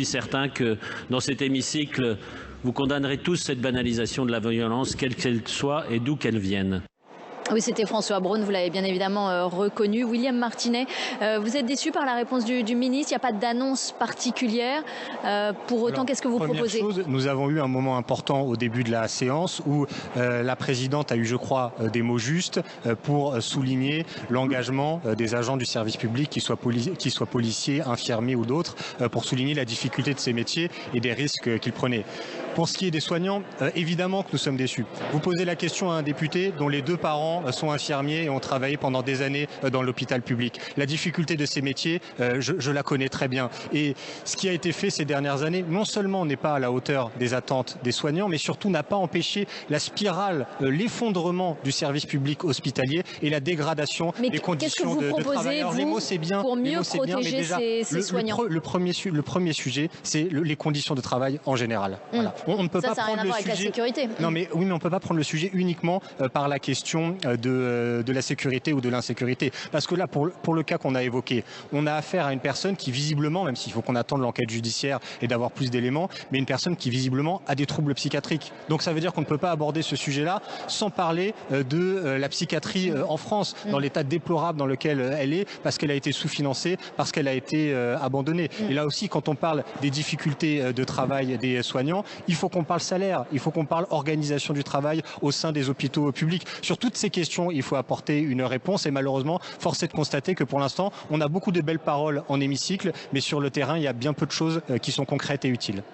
Je suis certain que dans cet hémicycle, vous condamnerez tous cette banalisation de la violence, quelle qu'elle soit et d'où qu'elle vienne. Oui, c'était François Braun, vous l'avez bien évidemment reconnu. William Martinet, vous êtes déçu par la réponse du ministre? Il n'y a pas d'annonce particulière. Pour autant, qu'est-ce que vous proposez? Nous avons eu un moment important au début de la séance où la présidente a eu, je crois, des mots justes pour souligner l'engagement des agents du service public, qu'ils soient policiers, infirmiers ou d'autres, pour souligner la difficulté de ces métiers et des risques qu'ils prenaient. Pour ce qui est des soignants, évidemment que nous sommes déçus. Vous posez la question à un député dont les 2 parents sont infirmiers et ont travaillé pendant des années dans l'hôpital public. La difficulté de ces métiers, je la connais très bien. Et ce qui a été fait ces dernières années, non seulement n'est pas à la hauteur des attentes des soignants, mais surtout n'a pas empêché la spirale, l'effondrement du service public hospitalier et la dégradation des conditions de travail. Alors, les mots, c'est bien, pour mieux protéger ces soignants. Le premier sujet, c'est les conditions de travail en général. Voilà. On ne peut pas prendre le sujet. Avec la sécurité. Non, mais oui, mais on peut pas prendre le sujet uniquement par la question de la sécurité ou de l'insécurité. Parce que là, pour le cas qu'on a évoqué, on a affaire à une personne qui visiblement, même s'il faut qu'on attende l'enquête judiciaire et d'avoir plus d'éléments, mais une personne qui visiblement a des troubles psychiatriques. Donc ça veut dire qu'on ne peut pas aborder ce sujet-là sans parler de la psychiatrie en France, dans l'état déplorable dans lequel elle est, parce qu'elle a été sous-financée, parce qu'elle a été abandonnée. Et là aussi, quand on parle des difficultés de travail des soignants, il faut qu'on parle salaire, il faut qu'on parle organisation du travail au sein des hôpitaux publics. Sur toutes ces questions, il faut apporter une réponse et malheureusement, force est de constater que pour l'instant, on a beaucoup de belles paroles en hémicycle, mais sur le terrain, il y a bien peu de choses qui sont concrètes et utiles.